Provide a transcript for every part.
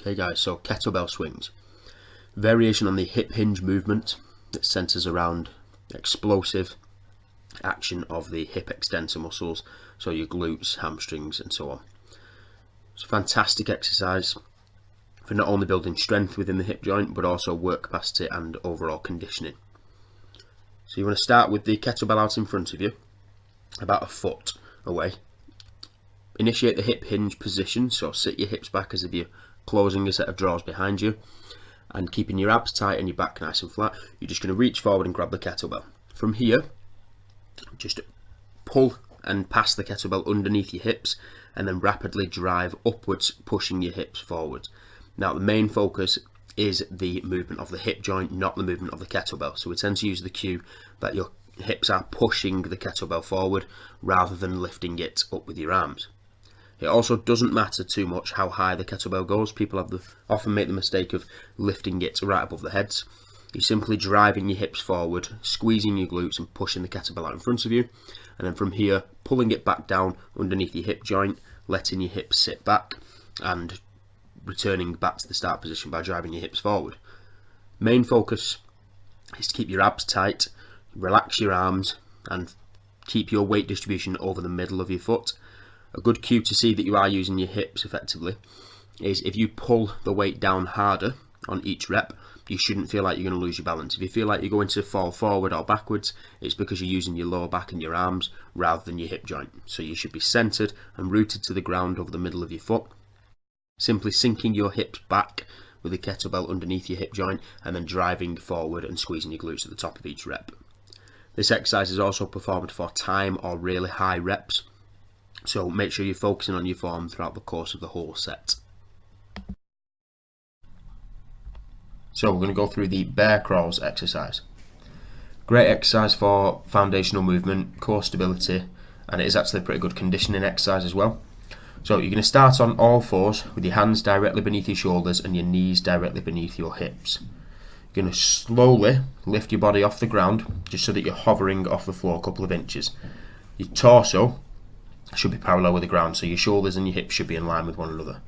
Okay guys, so kettlebell swings. Variation on the hip hinge movement that centers around explosive action of the hip extensor muscles, so your glutes, hamstrings and so on. It's a fantastic exercise for not only building strength within the hip joint but also work capacity and overall conditioning. So you want to start with the kettlebell out in front of you, about a foot away. Initiate the hip hinge position, so sit your hips back as if you're closing a set of drawers behind you, and keeping your abs tight and your back nice and flat. You're just going to reach forward and grab the kettlebell. From here, just pull and pass the kettlebell underneath your hips and then rapidly drive upwards, pushing your hips forward. Now the main focus is the movement of the hip joint, not the movement of the kettlebell. So we tend to use the cue that your hips are pushing the kettlebell forward rather than lifting it up with your arms. It also doesn't matter too much how high the kettlebell goes. People often make the mistake of lifting it right above the heads. You're simply driving your hips forward, squeezing your glutes and pushing the kettlebell out in front of you. And then from here, pulling it back down underneath your hip joint, letting your hips sit back and returning back to the start position by driving your hips forward. Main focus is to keep your abs tight, relax your arms and keep your weight distribution over the middle of your foot. A good cue to see that you are using your hips effectively is if you pull the weight down harder on each rep, you shouldn't feel like you're going to lose your balance. If you feel like you're going to fall forward or backwards, it's because you're using your lower back and your arms rather than your hip joint. So you should be centered and rooted to the ground over the middle of your foot, simply sinking your hips back with the kettlebell underneath your hip joint and then driving forward and squeezing your glutes at the top of each rep. This exercise is also performed for time or really high reps, so make sure you're focusing on your form throughout the course of the whole set. So we're going to go through the bear crawls exercise. Great exercise for foundational movement, core stability, and it is actually a pretty good conditioning exercise as well. So you're going to start on all fours with your hands directly beneath your shoulders and your knees directly beneath your hips. You're going to slowly lift your body off the ground just so that you're hovering off the floor a couple of inches. Your torso should be parallel with the ground, so your shoulders and your hips should be in line with one another.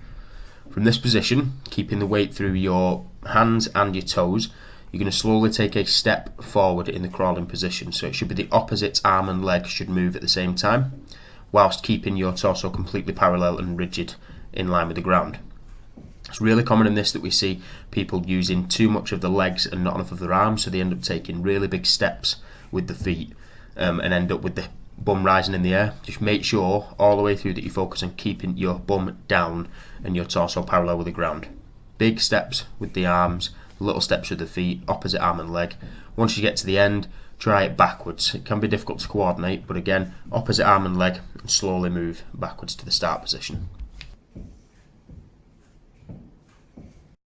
From this position, keeping the weight through your hands and your toes, you're going to slowly take a step forward in the crawling position. So it should be the opposite arm and leg should move at the same time, whilst keeping your torso completely parallel and rigid in line with the ground. It's really common in this that we see people using too much of the legs and not enough of their arms, so they end up taking really big steps with the feet and end up with the bum rising in the air. Just make sure all the way through that you focus on keeping your bum down and your torso parallel with the ground. Big steps with the arms, little steps with the feet, opposite arm and leg. Once you get to the end, try it backwards. It can be difficult to coordinate, but again, opposite arm and leg, and slowly move backwards to the start position.